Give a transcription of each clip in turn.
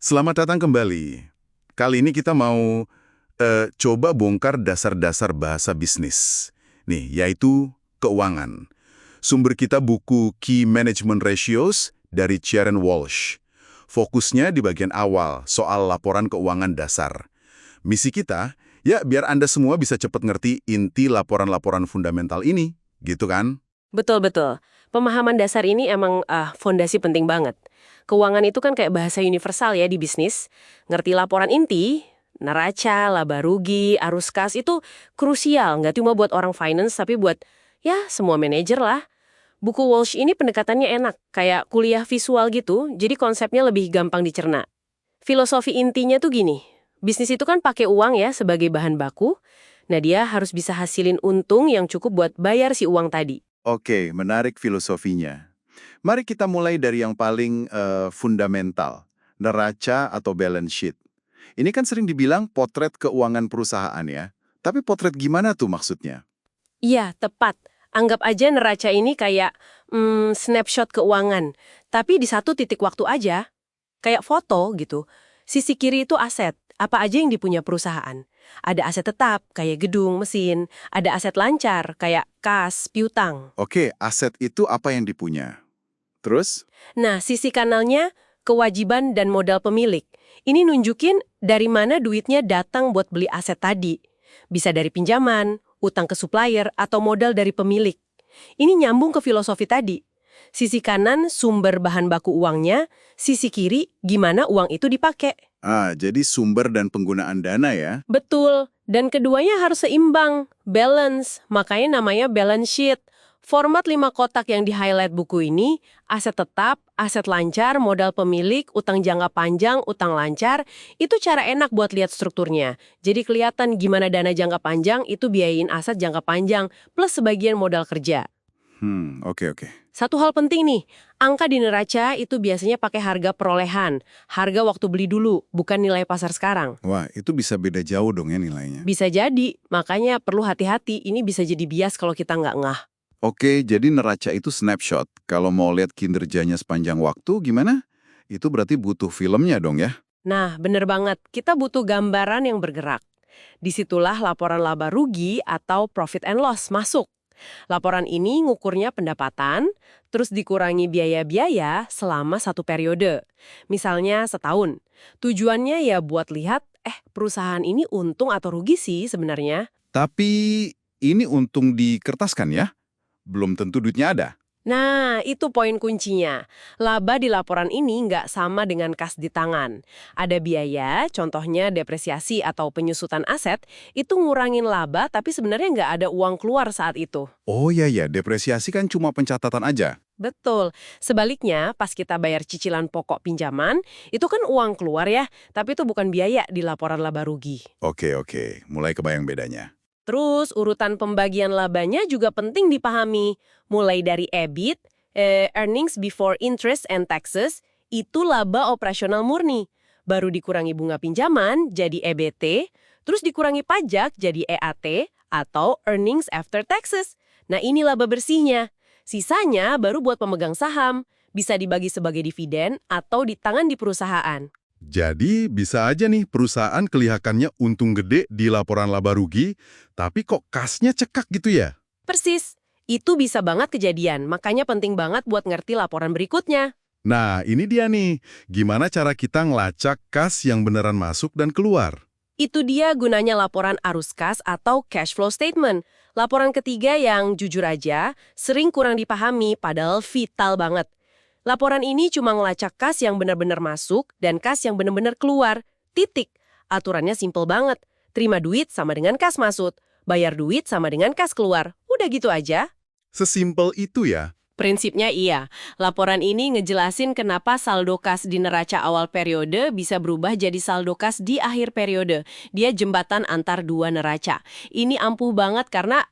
Selamat datang kembali. Kali ini kita mau coba bongkar dasar-dasar bahasa bisnis. Nih, yaitu keuangan. Sumber kita buku Key Management Ratios dari Sharon Walsh. Fokusnya di bagian awal, soal laporan keuangan dasar. Misi kita, ya biar Anda semua bisa cepat ngerti inti laporan-laporan fundamental ini, gitu kan? Betul-betul. Pemahaman dasar ini emang fondasi penting banget. Keuangan itu kan kayak bahasa universal ya di bisnis. Ngerti laporan inti, neraca, laba rugi, arus kas itu krusial. Nggak cuma buat orang finance, tapi buat ya semua manajer lah. Buku Walsh ini pendekatannya enak, kayak kuliah visual gitu, jadi konsepnya lebih gampang dicerna. Filosofi intinya tuh gini, bisnis itu kan pakai uang ya sebagai bahan baku, nah dia harus bisa hasilin untung yang cukup buat bayar si uang tadi. Oke, menarik filosofinya. Mari kita mulai dari yang paling fundamental, neraca atau balance sheet. Ini kan sering dibilang potret keuangan perusahaan ya. Tapi potret gimana tuh maksudnya? Iya, tepat. Anggap aja neraca ini kayak snapshot keuangan, tapi di satu titik waktu aja, kayak foto gitu. Sisi kiri itu aset, apa aja yang dipunya perusahaan. Ada aset tetap, kayak gedung, mesin. Ada aset lancar, kayak kas, piutang. Oke, aset itu apa yang dipunya. Terus? Nah, sisi kanalnya, kewajiban dan modal pemilik. Ini nunjukin dari mana duitnya datang buat beli aset tadi. Bisa dari pinjaman, utang ke supplier, atau modal dari pemilik. Ini nyambung ke filosofi tadi. Sisi kanan sumber bahan baku uangnya, sisi kiri gimana uang itu dipakai. Jadi sumber dan penggunaan dana ya. Betul, dan keduanya harus seimbang, balance, makanya namanya balance sheet. Format 5 kotak yang di-highlight buku ini, aset tetap, aset lancar, modal pemilik, utang jangka panjang, utang lancar, itu cara enak buat lihat strukturnya. Jadi kelihatan gimana dana jangka panjang itu biayain aset jangka panjang, plus sebagian modal kerja. Oke. Satu hal penting nih, angka di neraca itu biasanya pakai harga perolehan, harga waktu beli dulu, bukan nilai pasar sekarang. Wah, itu bisa beda jauh dong ya nilainya. Bisa jadi, makanya perlu hati-hati, ini bisa jadi bias kalau kita nggak ngeh. Oke, jadi neraca itu snapshot. Kalau mau lihat kinerjanya sepanjang waktu, gimana? Itu berarti butuh filmnya dong ya? Nah, bener banget, kita butuh gambaran yang bergerak. Disitulah laporan laba rugi atau profit and loss masuk. Laporan ini ngukurnya pendapatan, terus dikurangi biaya-biaya selama satu periode. Misalnya setahun. Tujuannya ya buat lihat, perusahaan ini untung atau rugi sih sebenarnya. Tapi ini untung di kertas kan ya? Belum tentu duitnya ada. Nah, itu poin kuncinya. Laba di laporan ini nggak sama dengan kas di tangan. Ada biaya, contohnya depresiasi atau penyusutan aset, itu ngurangin laba tapi sebenarnya nggak ada uang keluar saat itu. Oh ya, depresiasi kan cuma pencatatan aja. Betul. Sebaliknya, pas kita bayar cicilan pokok pinjaman, itu kan uang keluar ya, tapi itu bukan biaya di laporan laba rugi. Oke, mulai kebayang bedanya. Terus, urutan pembagian labanya juga penting dipahami. Mulai dari EBIT, earnings before interest and taxes, itu laba operasional murni. Baru dikurangi bunga pinjaman, jadi EBT, terus dikurangi pajak, jadi EAT, atau earnings after taxes. Nah, ini laba bersihnya. Sisanya baru buat pemegang saham, bisa dibagi sebagai dividen atau di tangan di perusahaan. Jadi bisa aja nih perusahaan kelihatannya untung gede di laporan laba rugi, tapi kok kasnya cekak gitu ya? Persis, itu bisa banget kejadian, makanya penting banget buat ngerti laporan berikutnya. Nah, ini dia nih. Gimana cara kita ngelacak kas yang beneran masuk dan keluar? Itu dia gunanya laporan arus kas atau cash flow statement. Laporan ketiga yang jujur aja, sering kurang dipahami padahal vital banget. Laporan ini cuma ngelacak kas yang benar-benar masuk dan kas yang benar-benar keluar. Titik. Aturannya simple banget. Terima duit sama dengan kas masuk. Bayar duit sama dengan kas keluar. Udah gitu aja. Sesimpel itu ya? Prinsipnya iya. Laporan ini ngejelasin kenapa saldo kas di neraca awal periode bisa berubah jadi saldo kas di akhir periode. Dia jembatan antar dua neraca. Ini ampuh banget karena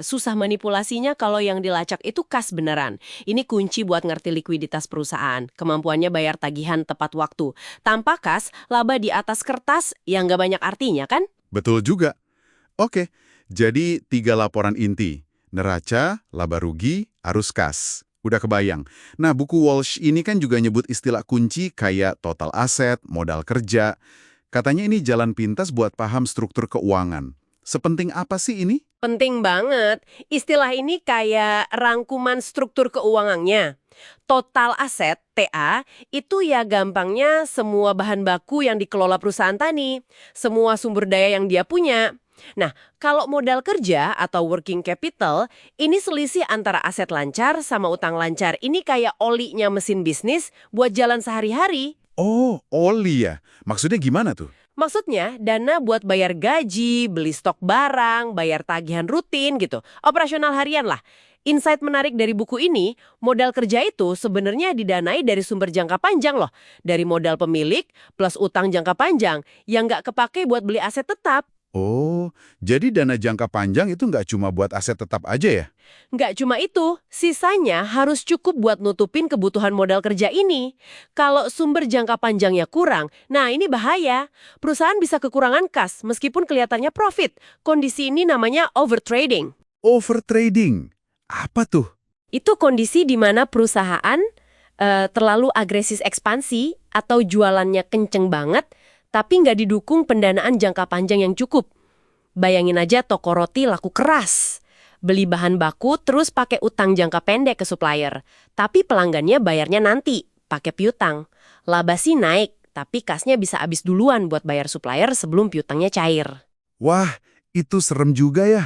susah manipulasinya kalau yang dilacak itu kas beneran. Ini kunci buat ngerti likuiditas perusahaan. Kemampuannya bayar tagihan tepat waktu. Tanpa kas, laba di atas kertas yang nggak banyak artinya kan? Betul juga. Oke, jadi 3 laporan inti. Neraca, laba rugi, arus kas. Udah kebayang. Nah, buku Walsh ini kan juga nyebut istilah kunci kayak total aset, modal kerja. Katanya ini jalan pintas buat paham struktur keuangan. Sepenting apa sih ini? Penting banget. Istilah ini kayak rangkuman struktur keuangannya. Total aset, TA, itu ya gampangnya semua bahan baku yang dikelola perusahaan tani, semua sumber daya yang dia punya. Nah, kalau modal kerja atau working capital, ini selisih antara aset lancar sama utang lancar. Ini kayak olinya mesin bisnis buat jalan sehari-hari. Oh, oli ya. Maksudnya gimana tuh? Maksudnya, dana buat bayar gaji, beli stok barang, bayar tagihan rutin gitu. Operasional harian lah. Insight menarik dari buku ini, modal kerja itu sebenarnya didanai dari sumber jangka panjang loh. Dari modal pemilik plus utang jangka panjang yang nggak kepake buat beli aset tetap. Oh, jadi dana jangka panjang itu nggak cuma buat aset tetap aja ya? Nggak cuma itu, sisanya harus cukup buat nutupin kebutuhan modal kerja ini. Kalau sumber jangka panjangnya kurang, nah ini bahaya. Perusahaan bisa kekurangan kas meskipun kelihatannya profit. Kondisi ini namanya overtrading. Overtrading. Apa tuh? Itu kondisi di mana perusahaan terlalu agresif ekspansi atau jualannya kenceng banget, tapi nggak didukung pendanaan jangka panjang yang cukup. Bayangin aja toko roti laku keras. Beli bahan baku terus pakai utang jangka pendek ke supplier. Tapi pelanggannya bayarnya nanti, pakai piutang. Laba sih naik, tapi kasnya bisa habis duluan buat bayar supplier sebelum piutangnya cair. Wah, itu serem juga ya.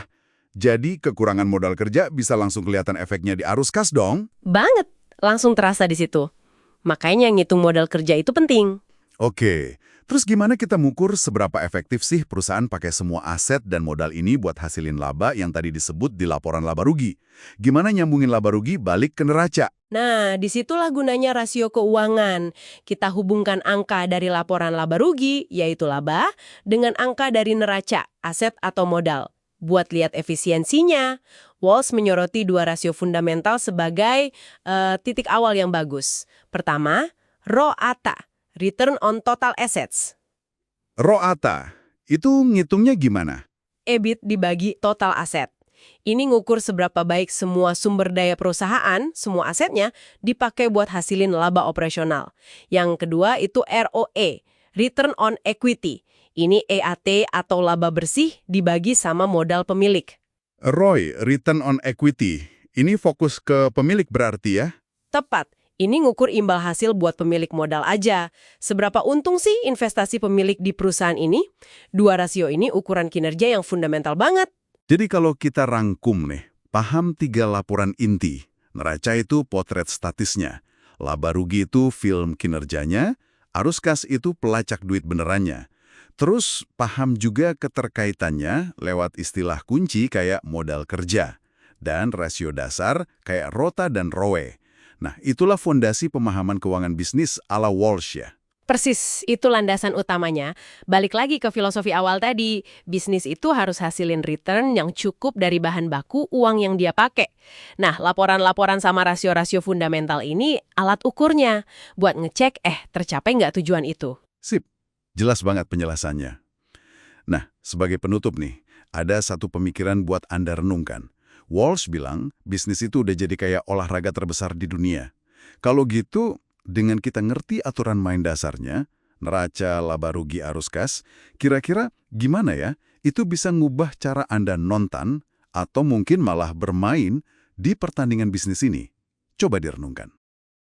Jadi kekurangan modal kerja bisa langsung kelihatan efeknya di arus kas dong? Banget, langsung terasa di situ. Makanya ngitung modal kerja itu penting. Oke, terus gimana kita mengukur seberapa efektif sih perusahaan pakai semua aset dan modal ini buat hasilin laba yang tadi disebut di laporan laba rugi? Gimana nyambungin laba rugi balik ke neraca? Nah, disitulah gunanya rasio keuangan. Kita hubungkan angka dari laporan laba rugi, yaitu laba, dengan angka dari neraca, aset atau modal. Buat lihat efisiensinya, Walsh menyoroti dua rasio fundamental sebagai titik awal yang bagus. Pertama, ROATA, Return on Total Assets. ROATA, itu ngitungnya gimana? EBIT dibagi total aset. Ini ngukur seberapa baik semua sumber daya perusahaan, semua asetnya, dipakai buat hasilin laba operasional. Yang kedua itu ROE, Return on Equity. Ini EAT atau laba bersih dibagi sama modal pemilik. ROI, Return on Equity, ini fokus ke pemilik berarti ya? Tepat. Ini ngukur imbal hasil buat pemilik modal aja. Seberapa untung sih investasi pemilik di perusahaan ini? Dua rasio ini ukuran kinerja yang fundamental banget. Jadi kalau kita rangkum nih, paham 3 laporan inti. Neraca itu potret statisnya, laba rugi itu film kinerjanya, arus kas itu pelacak duit benerannya. Terus paham juga keterkaitannya lewat istilah kunci kayak modal kerja dan rasio dasar kayak ROTA dan ROE. Nah, itulah fondasi pemahaman keuangan bisnis ala Walsh ya. Persis, itu landasan utamanya. Balik lagi ke filosofi awal tadi, bisnis itu harus hasilin return yang cukup dari bahan baku uang yang dia pakai. Nah, laporan-laporan sama rasio-rasio fundamental ini alat ukurnya buat ngecek tercapai nggak tujuan itu. Sip, jelas banget penjelasannya. Nah, sebagai penutup nih, ada satu pemikiran buat Anda renungkan. Walsh bilang, bisnis itu udah jadi kayak olahraga terbesar di dunia. Kalau gitu, dengan kita ngerti aturan main dasarnya, neraca, laba rugi, arus kas, kira-kira gimana ya? Itu bisa ngubah cara Anda nonton atau mungkin malah bermain di pertandingan bisnis ini. Coba direnungkan.